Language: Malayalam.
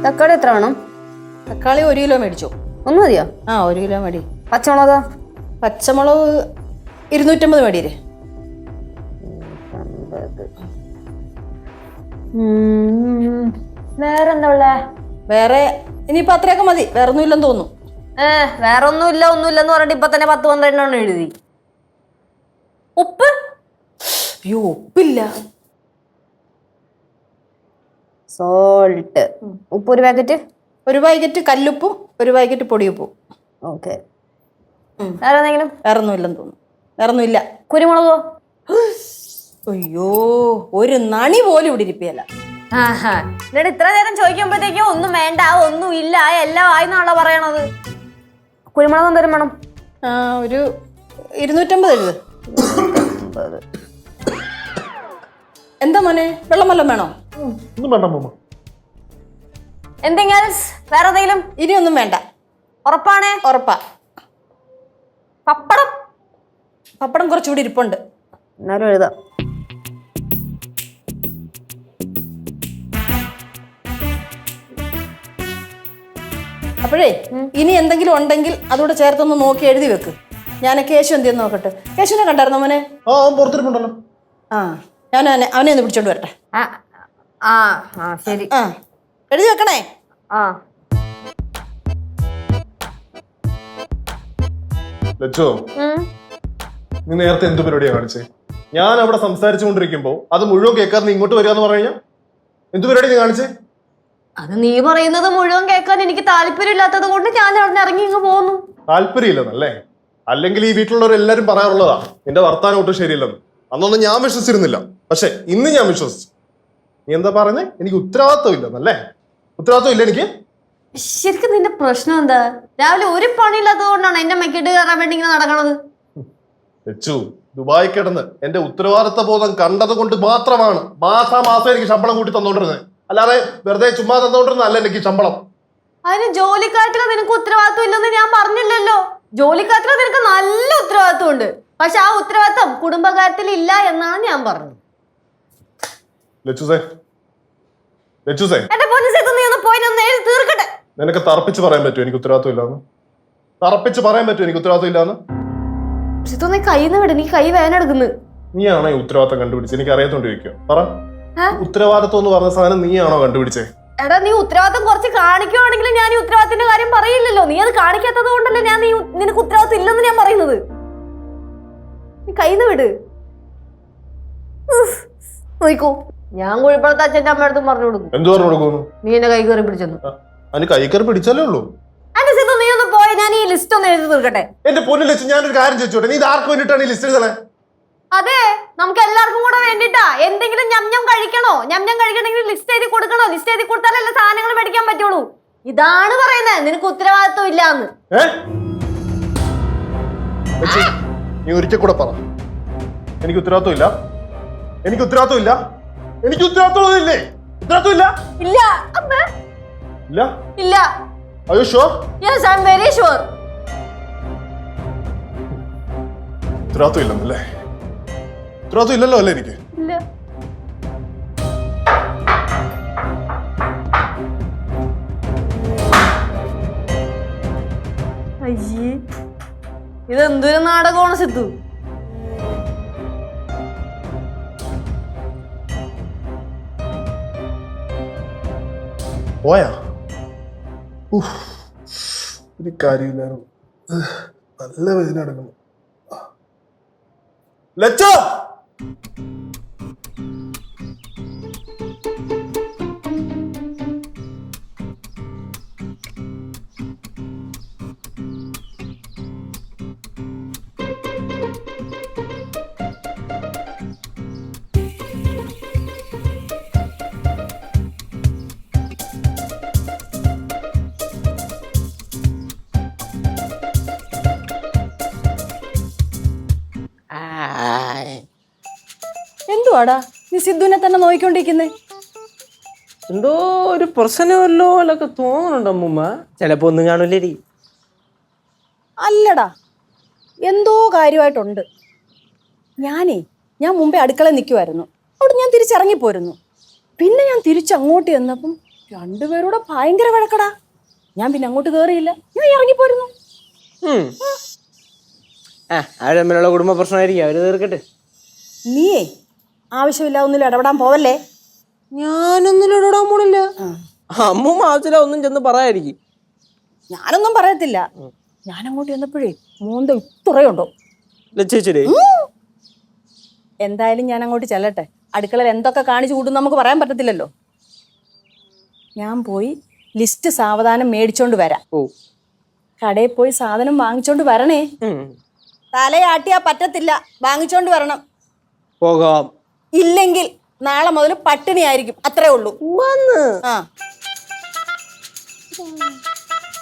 തക്കാളി എത്ര വേണം? തക്കാളി 1 കിലോ മേടിച്ചു. ഒന്ന് മതിയോ? 1 കിലോ മേടി. പച്ചമുളകോ? പച്ചമുളക് 250 മേടിയില്ലേ? വേറെന്താ ഉള്ളേ? വേറെ ഇനിയിപ്പോ അത്രയൊക്കെ മതി, വേറെ ഒന്നും ഇല്ലെന്ന് തോന്നുന്നു. വേറെ ഒന്നുമില്ലെന്ന് പറഞ്ഞിട്ട് ഇപ്പൊ തന്നെ 10-12 എഴുതി. ഉപ്പ്? അയ്യോ, ഉപ്പില്ല. സോൾട്ട്. ഉപ്പ് 1 പാക്കറ്റ്. 1 പാക്കറ്റ് കല്ലുപ്പും 1 പാക്കറ്റ് പൊടിയുപ്പും. ഓക്കെ. വേറെ എന്തെങ്കിലും? വേറെ ഒന്നും ഇല്ലെന്ന് തോന്നുന്നു. വേറെ ഒന്നും ഇല്ല. കുരുമുളകോ? അയ്യോ, ഒരു നണി പോലും ഇവിടെ ഇരിപ്പിയല്ല. എന്നിട്ട് ഇത്ര നേരം ചോദിക്കുമ്പോഴത്തേക്കും ഒന്നും വേണ്ട, ഒന്നും ഇല്ല, എല്ലാം ആയിന്നാണല്ലോ പറയണത്. കുരുമുളക് എന്തോരം വേണം? ഒരു 250 എഴുത്. എന്താ മോനെ, വെള്ളം വല്ലതും വേണോ? എന്തെങ്കിലും വേറെ എന്തെങ്കിലും? ഇനിയൊന്നും വേണ്ട. ഉറപ്പാണേ? ഉറപ്പാ. പപ്പടം? പപ്പടം കുറച്ചുകൂടി ഇരിപ്പുണ്ട്. എന്നാലും എഴുതാം. അപ്പോഴേ ഇനി എന്തെങ്കിലും ഉണ്ടെങ്കിൽ അതുകൂടെ ചേർത്തൊന്ന് നോക്കി എഴുതി വെക്ക്. ഞാൻ കേശു എന്തെന്ന് നോക്കട്ടെ. കേശുവിനെ കണ്ടായിരുന്നോ മോനെ? പുറത്തിരിപ്പുണ്ടല്ലോ. ഞാൻ അവനെ ഒന്ന് പിടിച്ചോണ്ട് വരട്ടെ. ശരി. എഴുതി വെക്കണേ. ലച്ചോ, നീ നേരത്തെ എന്ത് പരിപാടിയാ കാണിച്ചേ? ഞാൻ അവിടെ സംസാരിച്ചുകൊണ്ടിരിക്കുമ്പോ അത് മുഴുവൻ കേൾക്കാതെ നീ ഇങ്ങോട്ട് വരിക എന്ന് പറഞ്ഞു കഴിഞ്ഞാൽ എന്ത് പരിപാടി നീ കാണിച്ചേ? അത് നീ പറയുന്നത് മുഴുവൻ കേൾക്കാൻ എനിക്ക് താല്പര്യമില്ലാത്തത് കൊണ്ട് ഞാൻ അവിടെ ഇറങ്ങി ഇങ്ങ് പോന്നു. താല്പര്യമില്ലെന്നല്ലേ? അല്ലെങ്കിൽ ഈ വീട്ടിലുള്ളവരെല്ലാരും പറയാറുള്ളതാ നിന്റെ വർത്താനം ഒട്ടും ശരിയില്ലെന്ന്. അന്നൊന്നും ഞാൻ വിശ്വസിച്ചിരുന്നില്ല, പക്ഷെ ഇന്ന് ഞാൻ വിശ്വസിച്ചു. നീ എന്താ പറഞ്ഞേ? എനിക്ക് ഉത്തരവാദിത്വം ഇല്ലെന്നല്ലേ? ഉത്തരവാദിത്വം ഇല്ല എനിക്ക്? ശരിക്കും നിന്റെ പ്രശ്നം എന്താ? രാവിലെ ഒരു പണിയില്ലാത്തത് കൊണ്ടാണ് എന്റെ മെക്കിട്ട് കയറാൻ വേണ്ടി ഇങ്ങനെ നടക്കണത്. ലച്ചു, ദുബായി കിടന്ന് എന്റെ ഉത്തരവാദിത്വ ബോധം കണ്ടത് കൊണ്ട് മാത്രമാണ് മാസം എനിക്ക് ശമ്പളം കൂട്ടി തന്നോണ്ടിരുന്നത്. അല്ലാതെ വെറുതെ ചുമ്മാ തന്നോണ്ടിരുന്നല്ല എനിക്ക് ശമ്പളം. അതിന് ജോലിക്കാര്യത്തില് നിനക്ക് ഉത്തരവാദിത്വം ഇല്ലെന്ന് ഞാൻ പറഞ്ഞില്ലല്ലോ. ജോലിക്കാര്യത്തില് നിനക്ക് നല്ല ഉത്തരവാദിത്വം ഉണ്ട്, പക്ഷെ ആ ഉത്തരവാദിത്വം കുടുംബകാര്യത്തിൽ ഇല്ല എന്നാണ് ഞാൻ പറഞ്ഞത്. എന്റെ പൊന്നു സേതു, നീ ഒന്ന് പോയി എഴുതി തീർക്കട്ടെ. നിനക്ക് തറപ്പിച്ച് പറയാൻ പറ്റുമോ എനിക്ക് ഉത്തരവാദിത്വം ഇല്ലാന്ന്? തറപ്പിച്ച് പറയാൻ പറ്റുമോ എനിക്ക് ഉത്തരവാദിത്വം ഇല്ലാന്ന്? സേതു, നീ കൈന്ന് വിട്, നീ കൈ വേനെടുക്കുന്നു. നീയാണോ ഈ ഉത്തരവാദിത്വം കണ്ടുപിടിച്ചത്? എനിക്ക് അറിയാത്തോണ്ട് ചോദിക്കോ? പറ. ഉത്തരവാദിത്വം എന്ന് പറഞ്ഞ സാധനം നീയാണോ കണ്ടുപിടിച്ചേ? എടാ, നീ ഉത്തരവാദിത്വം കുറച്ച് കാണിക്കുവാണെങ്കിൽ ഞാൻ ഈ ഉത്തരവാദിത്തത്തിന്റെ കാര്യം പറയില്ലല്ലോ. നീ അത് കാണിക്കാത്തത് കൊണ്ടല്ലേ ഞാൻ നിനക്ക് ഉത്തരവാദിത്വം ഇല്ലെന്ന് ഞാൻ പറയുന്നത്. നീ കൈന്ന് വിട്. നോക്കൂ, ഞാൻ കുഴിപ്പുറത്ത് അച്ഛൻ്റെ അമ്മ അടുത്തും പറഞ്ഞു കൊടുക്കും. എന്ത് പറഞ്ഞു കൊടുക്കുന്നു? നീ എന്നെ കൈ കയറി പിടിച്ചെന്നു. അതിന് കൈ കയറി പിടിച്ചാലേ ഉള്ളൂ. എന്റെ സീതു, നീ ഒന്ന് പോയ, ഞാൻ ഈ ലിസ്റ്റ് ഒന്ന് എഴുതി തീർക്കട്ടെ. എന്റെ പൊന്നിൽ വെച്ച് ഞാനൊരു കാര്യം ചോദിച്ചോട്ടെ, നീ ഇത് ആർക്ക് വേണ്ടിയിട്ടാണ് ഈ ലിസ്റ്റ് എഴുതണേ? അതെ, നമുക്ക് എല്ലാവർക്കും കൂടെ വേണ്ടിട്ടാ. എന്തെങ്കിലും ഞം കഴിക്കണോ? ഞം കഴിക്കണമെങ്കിൽ ലിസ്റ്റ് എഴുതി കൊടുക്കണോ? ലിസ്റ്റ് എഴുതി കൊടുത്താലല്ലേ സാധനങ്ങൾ മേടിക്കാൻ പറ്റുള്ളൂ. ഇതാണ് പറയുന്നത് നിനക്ക് ഉത്തരവാദിത്വം ഇല്ലാന്ന്. നീ ഒരിക്കൽ കൂടെ പറ, എനിക്ക് ഉത്തരവാദിത്വം ഇല്ല, എനിക്ക് ഉത്തരവാദിത്വം ഇല്ല, എനിക്ക് ഉത്തരവാദിത്വം ഇല്ലേ? ഉത്തരവാദിത്വം ഇല്ല. ഇല്ല ഇല്ല ഇല്ല. Are you sure? Yes, I'm very sure. ഉത്തരവാദിത്വം ഇല്ലെന്നല്ലേ? ഉത്തരവാദിത്വം ഇല്ലല്ലോ അല്ലേ എനിക്ക്? ഇല്ല. അയ്യേ, ഇതെന്തൊരു നാടകമാണ് സിദ്ധു. പോയാ ഒരു കാര്യമില്ലായിരുന്നു. നല്ല വേദന എടുക്കുന്നു. ലച്ചോ, എന്തുവാടാ നീ സിദ്ധുവിനെ തന്നെ നോക്കിക്കൊണ്ടിരിക്കുന്നേ? എന്തോ ഒരു പ്രശ്നമല്ലോ എന്നൊക്കെ തോന്നുന്നുണ്ട് അമ്മൂമ്മ. ചിലപ്പോ ഒന്നും കാണൂലേ. അല്ലടാ, എന്തോ കാര്യമായിട്ടുണ്ട്. ഞാൻ മുമ്പേ അടുക്കള നിൽക്കുമായിരുന്നു. അവിടെ ഞാൻ തിരിച്ചിറങ്ങിപ്പോരുന്നു. പിന്നെ ഞാൻ തിരിച്ചങ്ങോട്ട് ചെന്നപ്പം രണ്ടുപേരൂടെ ഭയങ്കര വഴക്കടാ. ഞാൻ പിന്നെ അങ്ങോട്ട് കേറിയില്ല, ഞാൻ ഇറങ്ങിപ്പോയിരുന്നു. അവർ തമ്മിലുള്ള കുടുംബ പ്രശ്നമായിരിക്കും, അവര് തീർക്കട്ടെ. നീയേ ആവശ്യമില്ല ഒന്നിലും ഇടപെടാൻ പോവല്ലേ. ഞാനൊന്നും ഇടാൻ പോണില്ല. അമ്മൂമ്മ ആവശ്യമില്ല ഒന്നും ചെന്ന് പറയായിരിക്കും. ഞാനൊന്നും പറയത്തില്ല. ഞാൻ അങ്ങോട്ട് ചെന്നപ്പോഴേ മൂന്ത ഇത്രയുണ്ടോ. ലച്ചേച്ചിരേ എന്തായാലും ഞാൻ അങ്ങോട്ട് ചെല്ലട്ടെ. അടുക്കളയിൽ എന്തൊക്കെ കാണിച്ചു കൂട്ടും നമുക്ക് പറയാൻ പറ്റത്തില്ലല്ലോ. ഞാൻ പോയി ലിസ്റ്റ് സാവധാനം മേടിച്ചോണ്ട് വരാം. ഓ കടയിൽ പോയി സാധനം വാങ്ങിച്ചോണ്ട് വരണേ. തലയാട്ടിയാ പറ്റത്തില്ല, വാങ്ങിച്ചോണ്ട് വരണം. പോകാം. ഇല്ലെങ്കിൽ നാളെ മുതൽ പട്ടിണി ആയിരിക്കും, അത്രേ ഉള്ളൂ. വന്ന് ആ